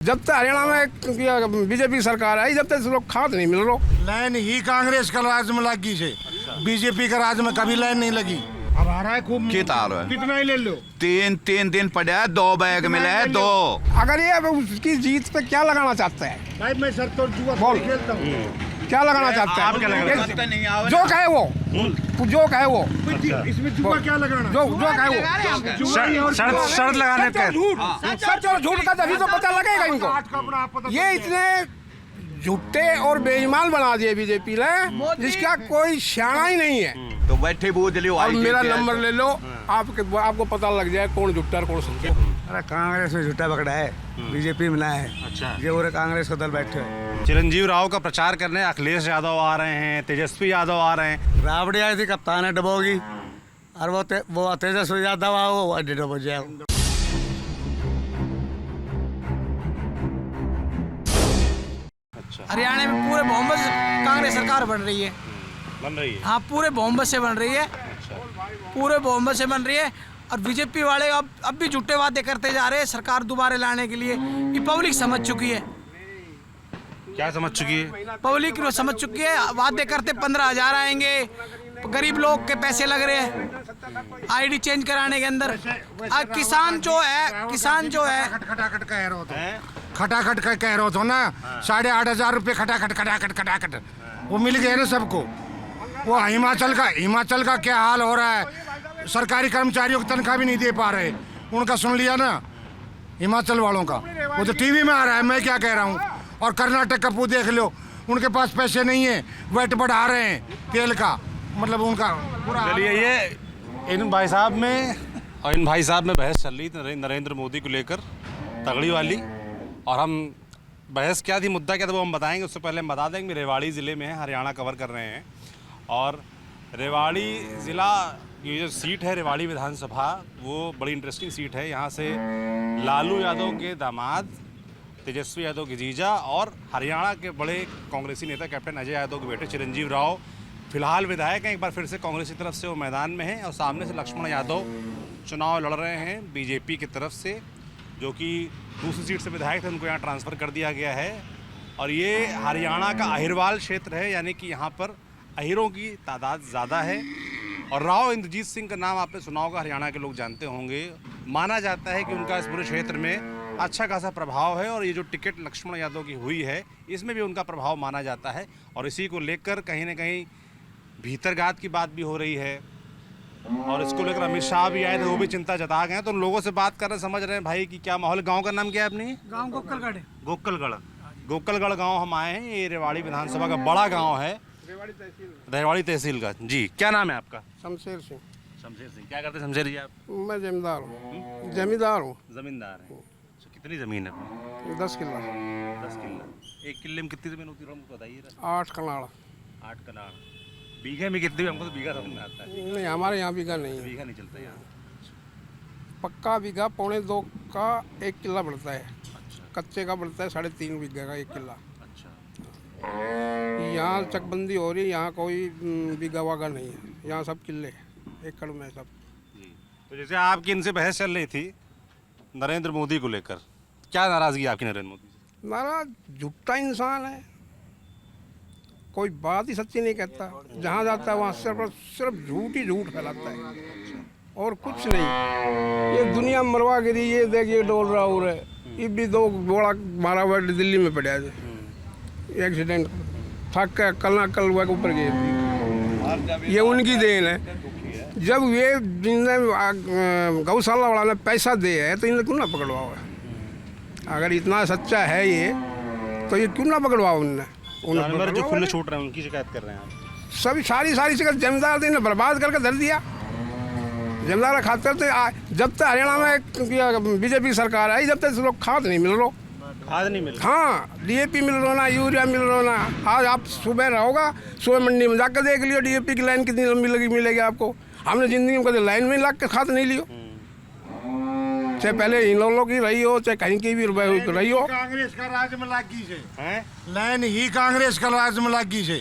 जब तक हरियाणा में बीजेपी सरकार आई जब तक लोग खाद नहीं मिल रहा। लाइन ही कांग्रेस का राज में लगी से, बीजेपी का राज में कभी लाइन नहीं लगी। अब आ रहा है खूब कितना ही ले लो। तीन दिन पड़ा है, 2 बैग मिले हैं, 2। अगर ये उसकी जीत पे क्या लगाना चाहता है भाई मैं सर तो जुआ खेलता हूँ। क्या लगाना चाहता है? जो कहे वो, जो कहे वो, इसमें जुआ क्या लगाना? जो कहे वो शर्त लगाने का सच और झूठ का तभी तो पता लगेगा इनको। ये इतने झूठे और बेईमान बना दिए बीजेपी ने जिसका कोई शाना ही नहीं है। तो बैठे बूझ लियो, अब मेरा नंबर ले लो, आपको पता लग जाए कौन झूठा और कौन सच्चा। अरे कांग्रेस में झूठा पकड़ा है, बीजेपी मिला है। अच्छा, ये पूरे कांग्रेस का दल बैठे हैं। चिरंजीव राव का प्रचार करने अखिलेश यादव आ रहे हैं, तेजस्वी यादव आ रहे हैं। राबड़ी आई थी कप्तान है डबोगी, और वो तेजस्वी यादव आओ वो डबो जाओ। हरियाणा में पूरे बहुमत से कांग्रेस सरकार बन रही है। हाँ, पूरे बहुमत से बन रही है। पूरे बहुमत से बन रही है। और बीजेपी वाले अब भी झूठे वादे करते जा रहे हैं सरकार दोबारा लाने के लिए। ये पब्लिक समझ चुकी है। क्या समझ चुकी है? पब्लिक समझ चुकी है। वादे करते 15,000 आएंगे, गरीब लोग के पैसे लग रहे हैं आईडी चेंज कराने के अंदर। किसान जो है खटाखट कह रहे हो तो खटाखट कह रहे हो ना, 8,500 रुपये खटाखट वो मिल गए ना सबको। वो हिमाचल का क्या हाल हो रहा है, सरकारी कर्मचारियों की तनख्वाह भी नहीं दे पा रहे। उनका सुन लिया ना, हिमाचल वालों का, वो तो टीवी में आ रहा है, मैं क्या कह रहा हूँ। और कर्नाटक का वो देख लो, उनके पास पैसे नहीं है, वेट बढ़ा रहे हैं तेल का, मतलब उनका पूरा। चलिए, ये इन भाई साहब में बहस चल रही थी नरेंद्र मोदी को लेकर, तगड़ी वाली। और हम बहस क्या थी, मुद्दा क्या था, वो हम बताएंगे। उससे पहले हम बता देंगे रेवाड़ी ज़िले में है, हरियाणा कवर कर रहे हैं। और रेवाड़ी ज़िला ये जो सीट है रेवाड़ी विधानसभा, वो बड़ी इंटरेस्टिंग सीट है। यहाँ से लालू यादव के दामाद, तेजस्वी यादव के जीजा और हरियाणा के बड़े कांग्रेसी नेता कैप्टन अजय यादव के बेटे चिरंजीव राव फिलहाल विधायक हैं। एक बार फिर से कांग्रेस की तरफ से वो मैदान में हैं। और सामने से लक्ष्मण यादव चुनाव लड़ रहे हैं बीजेपी की तरफ से, जो कि दूसरी सीट से विधायक थे, उनको यहाँ ट्रांसफ़र कर दिया गया है। और ये हरियाणा का अहिरवाल क्षेत्र है, यानी कि यहाँ पर अहिरों की तादाद ज़्यादा है। और राव इंद्रजीत सिंह का नाम आपने सुना होगा, हरियाणा के लोग जानते होंगे। माना जाता है कि उनका इस पूरे क्षेत्र में अच्छा खासा प्रभाव है। और ये जो टिकट लक्ष्मण यादव की हुई है, इसमें भी उनका प्रभाव माना जाता है। और इसी को लेकर कहीं ना कहीं भीतरघात की बात भी हो रही है। और इसको लेकर अमित शाह भी आए थे, वो भी चिंता जता गए हैं। तो उन लोगों से बात कर रहे हैं, समझ रहे हैं भाई कि क्या माहौल। गाँव का नाम क्या है अपनी? गाँव गोकलगढ़ गाँव हम आए हैं। ये रेवाड़ी विधानसभा का बड़ा गाँव है, रेवाड़ी तहसील का। जी, क्या नाम है आपका? शमशेर सिंह। क्या करते हैं शमशेर जी आप? मैं जमींदार हूँ। जमींदार हैं। कितनी ज़मीन है अपनी? 10 किला। 10 किला। एक किले में कितनी ज़मीन होती है हमको बताइए। 8 कनाड़। 8 कनाड़। बीघे में कितनी? हमको तो बीघा समझ में आता है। नहीं, हमारे यहाँ बीघा नहीं है। बीघा नहीं चलता यहाँ। पक्का बीघा 2.25 का 1 किला बढ़ता है। कच्चे का बढ़ता है 3.5 बीघा का 1 किला। यहाँ चकबंदी हो रही है, यहाँ कोई बीघा वागा नहीं है, यहाँ सब किले एकड़ में सब। तो जैसे आपकी इनसे बहस चल रही थी नरेंद्र मोदी को लेकर, क्या नाराज़गी आपकी नरेंद्र मोदी से? नाराज झूठा इंसान है, कोई बात ही सच्ची नहीं कहता। जहाँ जाता है वहाँ सिर्फ झूठ ही झूठ फैलाता है और कुछ नहीं। ये दुनिया मरवा गिरी, ये देखिए डोल रहा हो रहा है। ये भी 2 घोड़ा मारा हुआ दिल्ली में पड़ा है, एक्सीडेंट थक के कल हुआ के ऊपर गए। ये उनकी देन है। जब ये गौशाला वाला ने पैसा दे है तो इन्हें क्यों ना पकड़वाओ है? अगर इतना सच्चा है ये तो ये क्यों ना पकड़वाओ उनने? जानवर जो खुले छूट रहे हैं उनकी शिकायत कर रहे हैं आप? सभी सारी शिकायत जमींदार ने बर्बाद करके धर दिया। जमींदार खाते थे। जब तक हरियाणा में बीजेपी सरकार आई जब तक लोग खाद नहीं मिल रहा। खाद नहीं मिल? हाँ, डीएपी मिल रहा ना, यूरिया मिल रहा ना। आज आप सुबह रहोगा, सुबह मंडी में जाकर देख लियो डीएपी की लाइन कितनी लंबी मिलेगी आपको। हमने ज़िंदगी में कभी लाइन में लग के खाद नहीं लियो, चाहे पहले इन लोगों की रही हो चाहे कहीं की भी रही हो। कांग्रेस का राज में लगी से, लाइन ही कांग्रेस का राज में लगी से,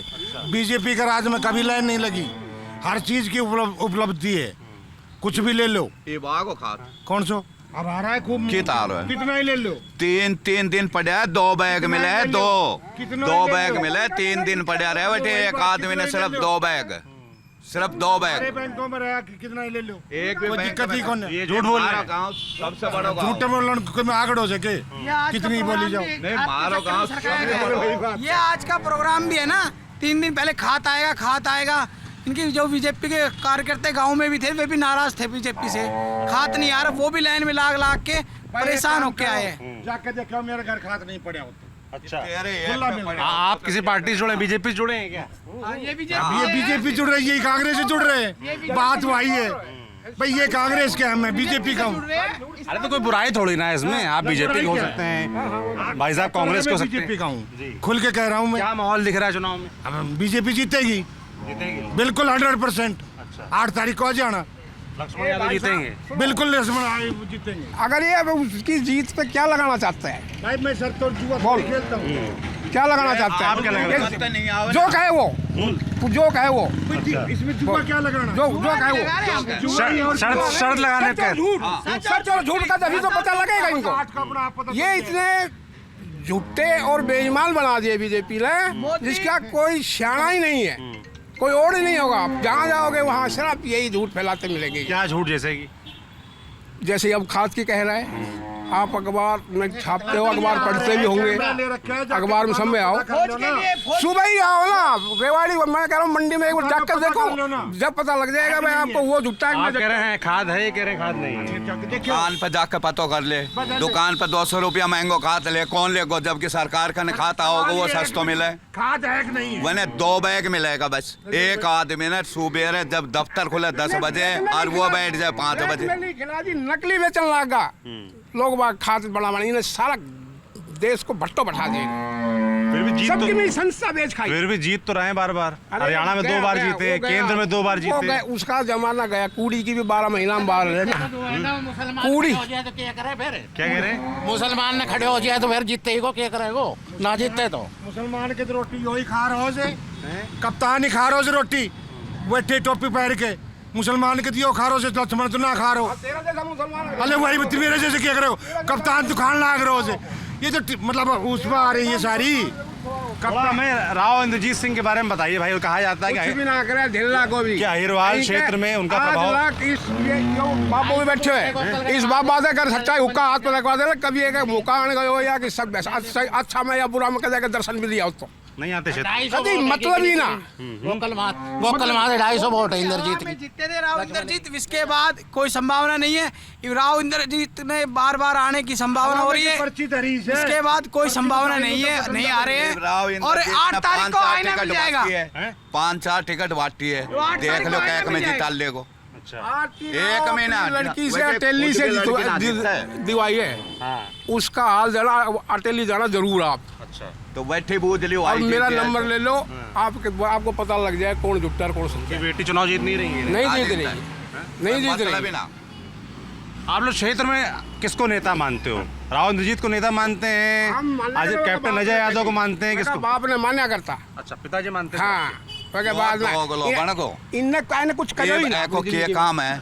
बीजेपी का राज में कभी लाइन नहीं लगी। हर चीज़ की उपलब्धि है, कुछ भी ले लो। ये बाग खाद कौन सो अब आ रहा है खूब कितना आ रहा है? कितना ही ले लो। तीन दिन पड़ा है, 2 बैग मिले है, कितना 2 ले बैग लो? मिले, 3 दिन पड़ा रहे बेटे। एक आदमी ने सिर्फ 2 बैग, सिर्फ 2 सारे बैग। बैंकों में रहा कितना ही ले लो। एक भी कोई बैंक दिक्कत ही कौन है? ये झूठ बोल रहे मारो हैं। गाँव सबसे बड़ा गाँव। झूठे बोलने को मैं आगड़ हो सके कितनी बोली जाओ। नहीं मारो गाँव सबसे ये आज का प्रोग्राम भी है ना, 3 दिन पहले खात आएगा। इनकी जो बीजेपी के कार्यकर्ता गांव में भी थे, वे भी नाराज थे बीजेपी से। खात नहीं आ रहा, वो भी लाइन में लाग के परेशान होके आए हैं। जाके देखो मेरे घर खात नहीं पड़ा होता। अच्छा, अरे खुला मिल रहा आप किसी पार्टी से जुड़े, बीजेपी से जुड़े हैं क्या? ये है। ये बीजेपी जुड़ रही है, कांग्रेस से जुड़ रहे हैं। बात वही है भाई, ये कांग्रेस के हैं, मैं बीजेपी का हूँ। अरे तो कोई बुराई थोड़ी ना है इसमें, आप बीजेपी के हो सकते हैं, भाई साहब कांग्रेस के हो सकते बीजेपी हैं। का हूँ, खुल के कह रहा हूँ मैं। क्या माहौल दिख रहा है चुनाव में? अब बीजेपी जीतेगी जीतेंगे? बिल्कुल 100%। 8 तारीख को आ जाना, लक्ष्मण यादव जीतेंगे? बिल्कुल लक्ष्मण आए जीतेंगे। अगर ये अब उसकी जीत पे क्या लगाना चाहता है, भाई मैं सर तो जुआ बोल। खेलता हूँ। क्या लगाना चाहता आप क्या लगा? है? नहीं आओ जो कहे वो, जो कहे वो, इसमें जुआ क्या लगाना? जो कहे वो। शर्त लगाने का सच और झूठ का तभी तो पता लगेगा इनको। आज का अपना आप पता ये इतने झूठे और बेईमान बना दिए बीजेपी ने, जिसका कोई सियाना ही नहीं है, कोई और ही नहीं होगा। आप जहाँ जाओगे वहाँ सिर्फ यही झूठ फैलाते मिलेंगे। क्या झूठ? जैसे कि जैसे अब खाद की कह रहे हैं, आप अखबार में छापते हो, अखबार पढ़ते भी होंगे, अखबार में समय आओ, सुबह ही आओ ना रेवाड़ी। मैं कह रहा हूँ मंडी में एक बार जाकर देखो, जब पता लग जाएगा भाई आपको वो झुट्टा आप कह रहे हैं खाद है, ये कह रहे हैं खाद नहीं है। दुकान पर जाकर पता कर ले, दुकान पर 200 रुपया महंगो खात ले, कौन लेगो? जबकि सरकार का खाता होगा वो सस्तो मिले। खाद है कि नहीं है? वने 2 बैग मिलेगा बस। एक आदमी ने सुबह जब दफ्तर खुले 10 बजे और वो बैठ जाए 5 बजे। खिलाड़ी नकली बेचन लगा, लोग बाग खाद बड़ा इन्हें सारा देश को भट्टो बैठा देगा। फिर भी जीत सबकी तो, भी संस्था बेच खाई। फिर भी जीत तो रहे हैं बार बार। अरे हरियाणा में 2 गया, बार गया, जीते, वो गया। केंद्र में 2 बार वो जीते। गया, उसका जमाना गया। कूड़ी की भी 12 महीना में बाहर रहना। कूड़ी क्या कह रहे हैं? मुसलमान ने खड़े हो जाए तो फिर जीतते ही को क्या करेगो, ना जीतते तो मुसलमान के तो रोटी यही खा रहो से, कप्तान ही खा रहो से रोटी, बैठे टोपी पहन के। मुसलमान के दियो खा रहो से, लक्ष्मण तो ना खा रहो। अरे वही मेरे जैसे क्या करो, कप्तान तो खान लाग रहो से। ये तो मतलब उस पर आ रही है सारी। थोड़ा हमें राव इंद्रजीत सिंह के बारे में बताइए भाई। कहा जाता है कुछ भी कि ना करे ढिल्ला को भी। क्या हिरवाल क्षेत्र में उनका प्रभाव? बाबू भी बैठे हैं, इस बाबा से अगर सच्चाई हुक्का हाथ में लगवा दे, कभी एक मौका आने गए हो या कि सब अच्छा में या बुरा में कह दर्शन भी दिया उसको नहीं आते क्षेत्र। 250 मतलब ही ना। वोकल मात 250 वोट है इंद्रजीत की। जीतते थे राव इंद्रजीत, इसके बाद कोई संभावना नहीं है। राव इंद्रजीत ने बार आने की संभावना हो रही है, पर्ची धरी से। इसके बाद कोई संभावना नहीं है, नहीं आ रहे हैं। और 8 तारीख को आईना मिल जाएगा। 5-4 टिकट बांटी है, देख लो कैक में जिता ले को। एक महीना लड़की से अटेली से दिवाई है, उसका हाल जाना, अटेली जाना जरूर आप। अच्छा, तो बैठे बूझ लियो। अब मेरा नंबर ले लो, आपको पता लग जाए कौन झुट्टा और कौन सच्चा। बेटी चुनाव जीत नहीं रही है। नहीं जीत रही, नहीं जीत रही। आप लोग क्षेत्र में किसको नेता मानते हो? राव इंद्रजीत को नेता मानते हैं, आज कैप्टन अजय यादव को मानते हैं, किसको? बाप ने मान्या करता। अच्छा, पिताजी मानते हैं। हाँ, उसके बाद इनने कहने कुछ करो ही ना। को क्या काम है?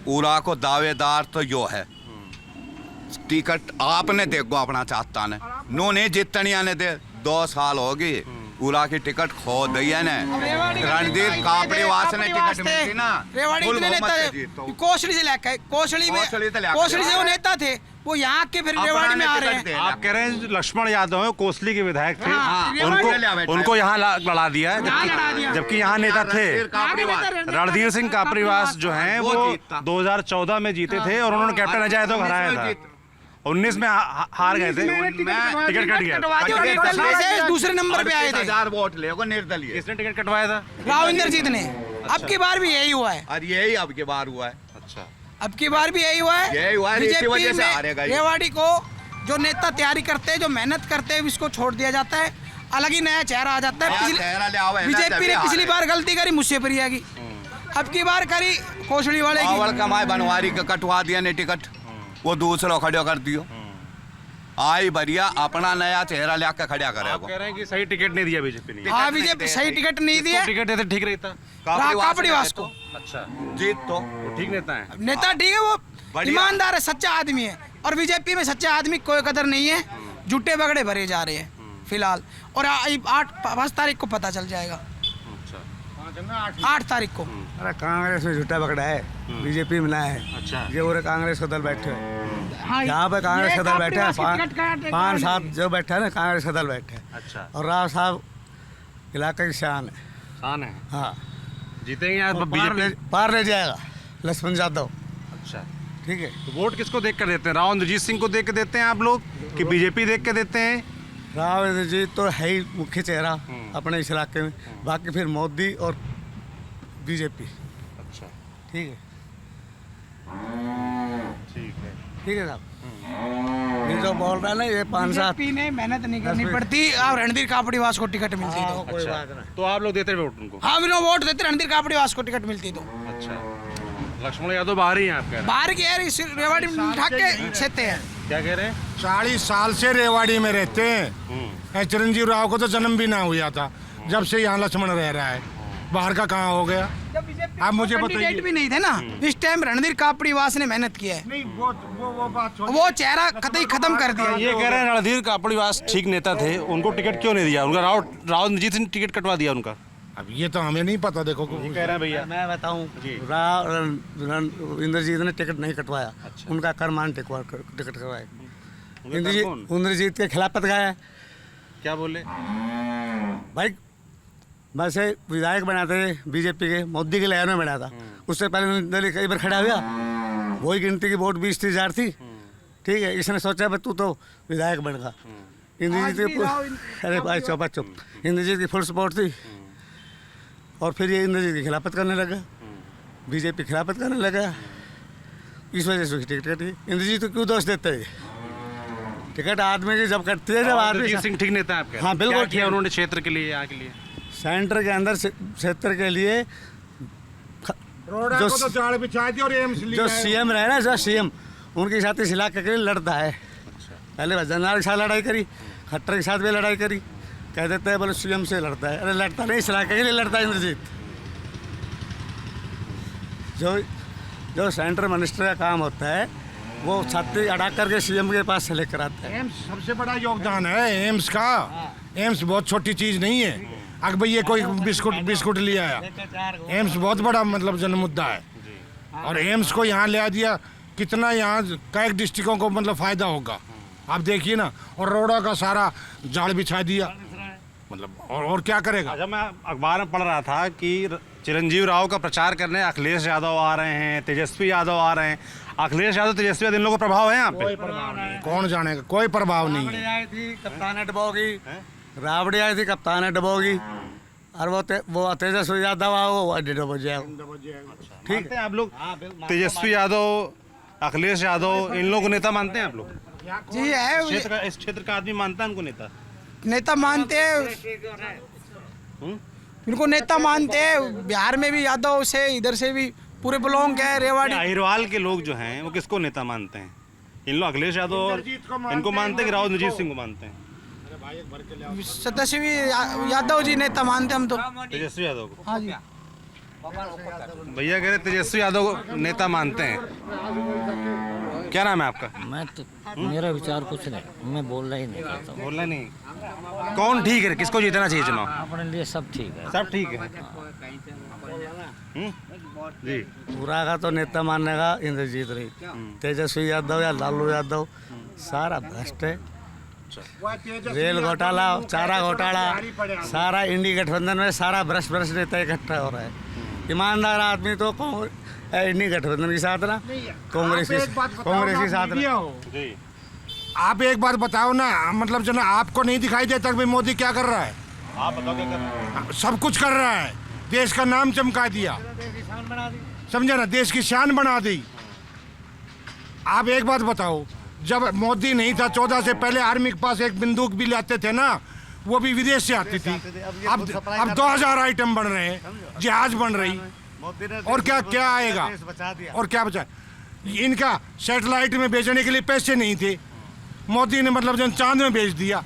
पूरा को दावेदार तो यो है, टिकट आपने देखो अपना चाहता ने नो नहीं जितनी आने दे। 2 साल हो गए पूरा की टिकट खो दी है ने। रणधीर कापड़ीवास ने टिकट मिलती ना, रेवाड़ी फुल इतने बहुमत नेता से जीतो। कोसली से लेकर कोसली से वो नेता थे, वो यहाँ के फिर रेवाड़ी में आ रहे हैं। आप कह रहे हैं लक्ष्मण यादव है, कोसली के विधायक थे, हाँ, उनको यहाँ लड़ा दिया है, जबकि यहाँ नेता थे। रणधीर सिंह कापड़ीवास जो हैं वो 2014 में जीते थे और उन्होंने कैप्टन अजय यादव को हराया था। 19 में हार गए थे, टिकट कट गया। दूसरे नंबर पे आए थे। 1000 वोट ले निर्दलीय। किसने टिकट कटवाया था? राव इंद्रजीत ने। अब की बार भी यही हुआ है। और यही अब की बार हुआ है। अच्छा, अब की बार भी यही हुआ है। यही हुआ है, इसी वजह से हारेगा ये। रेवाड़ी को जो नेता तैयारी करते हैं, जो मेहनत करते हैं, इसको छोड़ दिया जाता है, अलग ही नया चेहरा आ जाता है। बीजेपी ने पिछली बार गलती करी, मुझसे प्रिया की, अब की बार करी कोसड़ी वाले की। कमाए बनवारी का कटवा दिया ने टिकट, वो दूसरा खड़ो कर दियो। आई बढ़िया अपना नया चेहरा लेकर खड़ा आप करेगा। कह रहे हैं कि सही टिकट नहीं दिया बीजेपी ने। हाँ बीजेपी सही टिकट नहीं दिए, टिकट देते ठीक रहता। कापड़ीवास को। अच्छा, जीत तो वो ठीक नेता है। नेता ठीक है, वो बढ़िया। ईमानदार है, सच्चा आदमी है। और बीजेपी में सच्चा आदमी कोई कदर नहीं है, झूठे बगड़े भरे जा रहे हैं फिलहाल। और 5 तारीख को पता चल जाएगा, 8 तारीख को। अरे कांग्रेस में झूठा पकड़ा है, बीजेपी में ना है। अच्छा। ये पूरे कांग्रेस का दल बैठे हैं, हाँ, यहाँ पे कांग्रेस ये का दल बैठा है। कापड़ीवास की टिकट काट- 5-7 जो बैठा है ना, कांग्रेस का दल बैठे हैं। अच्छा, और राव साहब इलाके की शान है। शान है, हाँ, जीतेंगे आज वो बीजेपी। पार ले जाएगा लक्ष्मण यादव। अच्छा, ठीक है, तो वोट किसको देख कर देते हैं? राव इंद्रजीत सिंह को देख के देते हैं आप लोग कि बीजेपी देख के देते हैं? राव इंद्रजीत तो है ही मुख्य चेहरा अपने इस इलाके में, बाकी फिर मोदी और बीजेपी। अच्छा, ठीक है, ठीक है। ठीक है साहब। ये जो बोल रहा है ना, ये 5-7 बीजेपी ने मेहनत नहीं करनी पड़ती और रणधीर कापड़ीवास को टिकट मिलती तो। कोई बात नहीं। तो आप लोग देते हैं वोट उनको? हाँ बिना वोट देते रणधीर कापड़ीवास को टिकट मिलती तो। अच्छा, लक्ष्मण यादव बाहर ही हैं आप कह रहे हैं? बाहर की यार रेवाड़ी ठाक के छेते हैं। क्या कह रहे हैं? 40 साल से रेवाड़ी में रहते हैं। चिरंजीव राव को तो जन्म भी ना हुआ था जब से यहाँ लक्ष्मण रह रहा है, बाहर का कहाँ हो गया? आप मुझे बताइए। कैंडिडेट भी नहीं थे ना इस टाइम, रणधीर कापड़ीवास ने मेहनत की है। नहीं वो बात वो चेहरा कतई खत्म कर दिया। ये कह रहे हैं रणधीर कापड़ीवास ठीक नेता थे, उनको टिकट क्यों नहीं दिया? उनका राव इंद्रजीत सिंह ने टिकट कटवा दिया उनका। अब ये तो हमें नहीं पता। देखो ये कह रहे हैं भैया। मैं बताऊं, इंद्रजीत ने टिकट नहीं कटवाया। उनका करमान टिकट करवाया। इंद्रजीत के खिलाफत गया। क्या बोले? भाई वैसे विधायक बनाते थे बीजेपी के, मोदी के लहर में बना था। उससे पहले दिल्ली कई बार खड़ा हुआ, वही गिनती की वोट 20-30 हज़ार थी। ठीक है, इसने सोचा भाई तू तो विधायक बनेगा। इंद्रजीत की अरे भाई चुप, इंद्रजीत की फुल सपोर्ट थी। और फिर ये इंद्रजीत की खिलाफत करने लगा, बीजेपी खिलाफत करने लगा। इस वजह से उसकी टिकट कटी। इंद्रजीत को क्यों दोष देते हैं? टिकट आदमी की जब कटती है, जब आदमी। इंद्रजीत सिंह ठीक नेता है आप कह रहे हैं? हाँ, बिल्कुल क्या किया उन्होंने क्षेत्र के लिए, यहाँ के लिए? सेंटर के अंदर क्षेत्र के लिए रोड़ा को तो जाड़ बिछा दी और एम्स लिया जो है। सीएम रहे ना, जो सीएम उनके साथ इस इलाके के लिए लड़ता है। पहले भजनलाल के साथ लड़ाई करी, खट्टर के साथ भी लड़ाई करी। कह देते हैं बोले सीएम से लड़ता है, अरे लड़ता नहीं, इस इलाके के लिए लड़ता है इंद्रजीत। जो सेंटर मिनिस्टर का काम होता है वो छाती अड़ा करके सीएम के पास से लेकर आता है। एम्स सबसे बड़ा योगदान है एम्स का। एम्स बहुत छोटी चीज नहीं है। अगर भाई ये कोई बिस्कुट ले आया, एम्स बहुत बड़ा मतलब जन मुद्दा है। और एम्स को यहाँ ले आ दिया, कितना यहाँ कई डिस्ट्रिक्टों को मतलब फायदा होगा आप देखिए ना। और रोड़ा का सारा जाल बिछा दिया, मतलब और क्या करेगा? अच्छा, मैं अखबार में पढ़ रहा था कि चिरंजीव राव का प्रचार करने अखिलेश यादव आ रहे हैं, तेजस्वी यादव आ रहे हैं। अखिलेश यादव, तेजस्वी यादव, इन लोगों का प्रभाव है यहाँ पे? कौन जानेगा? कोई प्रभाव नहीं है। आई थी कप्तान डबोगी, राबड़ी आई थी कप्तान डबोगी, और वो तेजस्वी यादव वो अड्डे डबो जाए। ठीक है, आप लोग तेजस्वी यादव, अखिलेश यादव, इन लोगों को नेता मानते हैं आप लोग? जी है, क्षेत्र का, इस क्षेत्र का आदमी मानता है उनको नेता? नेता मानते हैं, इनको नेता मानते हैं। बिहार में भी यादव से, इधर से भी पूरे ब्लॉक है रेवाड़ी। अहिरवाल के लोग जो हैं वो किसको नेता मानते हैं? इन लोग अखिलेश यादव और इनको मानते हैं कि राव इंद्रजीत सिंह को मानते हैं? तेजस्वी यादव जी नेता मानते हम तो। तेजस्वी यादव को? हाँ जी। भैया कह रहे तेजस्वी यादव को नेता मानते हैं। क्या नाम है आपका? मैं तो मेरा विचार कुछ नहीं, मैं बोलना ही नहीं चाहता हूँ। बोलना नहीं। कौन ठीक है, किसको जीतना चाहिए चुनाव? अपने लिए सब ठीक है। सब ठीक है। जी, पूरा का तो नेता मानने का इंद्रजीत रही। तेजस्वी यादव या लालू यादव सारा भ्रष्ट है। रेल घोटाला, चारा घोटाला, सारा इंडी गठबंधन में सारा भ्रष्ट नेता इकट्ठा हो रहा है। ईमानदार आदमी तो इंडी गठबंधन के साथ ना, कांग्रेस के साथ ना। जी। आप एक बात बताओ ना, मतलब जो ना आपको नहीं दिखाई देता कि भाई मोदी क्या कर रहा है? आप बताओ क्या कर रहे हैं? सब कुछ कर रहा है, देश का नाम चमका दिया, समझा ना, देश की शान बना दी। आप एक बात बताओ, जब मोदी नहीं था 14 से पहले आर्मी के पास एक बंदूक भी लाते थे ना, वो भी विदेश से आती थी। अब 2000 आइटम बन रहे हैं, जहाज बन रही, और क्या आएगा? और क्या बचा? इनका सैटेलाइट में भेजने के लिए पैसे नहीं थे, मोदी ने मतलब जो चांद में भेज दिया।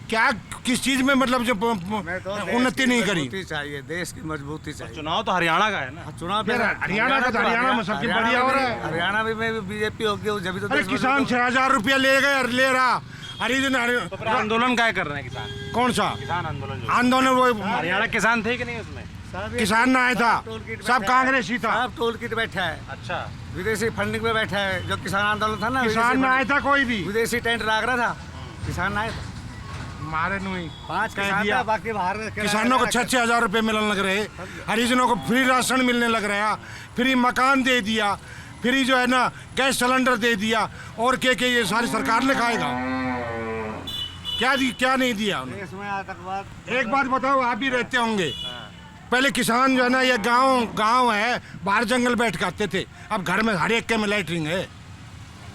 क्या किस चीज में मतलब जो उन्नति नहीं करी। मजबूती चाहिए, देश की मजबूती चाहिए। चुनाव तो हरियाणा का है ना। चुनाव पे हरियाणा का तो हरियाणा में सबसे बढ़िया हो रहा है। हरियाणा में भी बीजेपी होगी, जब तो अरे किसान 6,000 रुपया ले रहा हरिजन। तो फिर आंदोलन क्या कर रहे हैं किसान? कौन सा किसान आंदोलन जो आंदोलन? वो हरियाणा किसान थे कि नहीं उसमें? किसान ना आया था, सब कांग्रेसी था। सब टोल किट बैठा है, अच्छा, विदेशी फंडिंग में बैठा है। जो किसान आंदोलन था ना, किसान ना आया था कोई भी, विदेशी टेंट लाग रहा था, किसान ना आया था। मारे नहीं 5 कह किसान दिया। था, बाकी बाहर किसानों को 6-6 हजार रुपये मिलने लग रहे, हरिजनों को फ्री राशन मिलने लग रहा, फ्री मकान दे दिया, फ्री जो है ना गैस सिलेंडर दे दिया। और के ये सारी सरकार ने खाएगा? क्या नहीं दिया उन्हें? इसमें आतंकवाद। एक बात बताओ, आप भी रहते होंगे, पहले किसान जो है ना, ये गांव है, बाहर जंगल बैठ के आते थे। अब घर में हर एक के में लैटरिन है,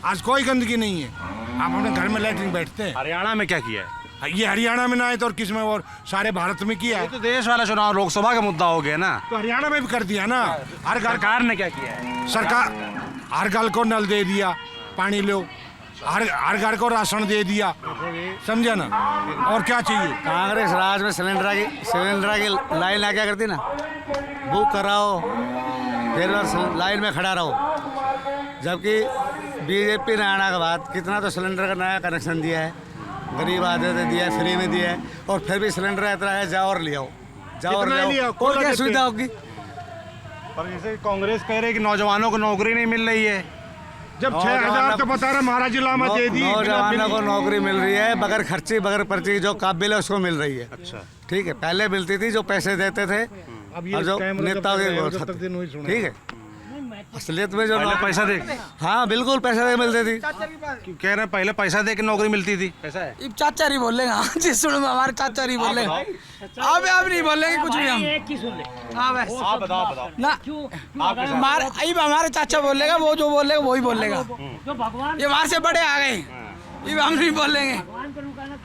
आज कोई गंदगी नहीं है। आप अपने घर में लैटरिन बैठते हैं। हरियाणा में क्या किया है? ये हरियाणा में ना आए तो और किस में, और सारे भारत में किया ये है। तो देश वाला चुनाव लोकसभा का मुद्दा हो गया ना। तो हरियाणा में भी कर दिया ना। हर घर सरकार ने क्या किया है? सरकार हर घर को नल दे दिया, पानी लो, हर घर को राशन दे दिया, समझा ना। और क्या चाहिए? कांग्रेस राज में सिलेंडर की लाइन लगा क्या करती ना, बुक कराओ फिर लाइन में खड़ा रहो। जबकि बीजेपी ने आने के बाद कितना तो सिलेंडर का नया कनेक्शन दिया है, गरीब आदमी ने दिया है, फ्री में दिया है। और फिर भी सिलेंडर इतना है, जाओ और ले आओ, जाओ और ले आओ। और क्या सुविधा होगी? पर जैसे कांग्रेस कह रही है कि नौजवानों को नौकरी नहीं मिल रही है। जब 6,000 तो बता रहा महाराज जिला में दे दी, नौजवानों को नौकरी मिल रही है बगैर खर्ची बगैर पर्ची, जो काबिल है उसको मिल रही है। अच्छा, ठीक है, पहले मिलती थी जो पैसे देते थे, और जो नेता ठीक है, असलियत में जो पहले पैसा दे, हाँ बिल्कुल पैसा दे मिलती थी। क्यों कह रहे हैं पहले पैसा दे के नौकरी मिलती थी? ऐसा है? अब चाचा ही बोलेगा, जिस सुन में हमारे चाचा ही बोलेगा। अब नहीं बोलेंगे कुछ भी हम। हाँ बस आप बताओ ना, हमारे चाचा बोलेगा, वो जो बोलेगा वही बोलेगा। ये वहाँ से बड़े आ गए, ये हम नहीं बोलेंगे।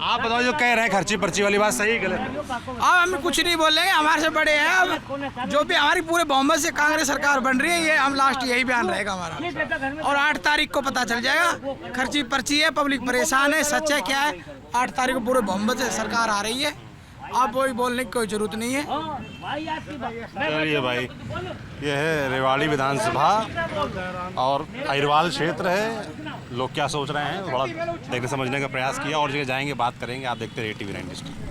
आप बताओ, जो कह रहे हैं खर्ची पर्ची वाली बात सही है गलत है? अब हम कुछ नहीं बोलेंगे, हमारे से बड़े हैं। अब जो भी हमारी पूरे बहुमत से कांग्रेस सरकार बन रही है, ये हम लास्ट यही बयान रहेगा हमारा। और 8 तारीख को पता चल जाएगा। खर्ची पर्ची है, पब्लिक परेशान है, सच है क्या है। 8 तारीख को पूरे बहुमत से सरकार आ रही है, अब वही बोलने की कोई जरूरत नहीं है। चलिए भाई, ये है रेवाड़ी विधानसभा और अहिरवाल क्षेत्र है। लोग क्या सोच रहे हैं, थोड़ा देखने समझने का प्रयास किया। और जगह जाएंगे, बात करेंगे। आप देखते रहिए TV9 डिस्ट्रिक्ट।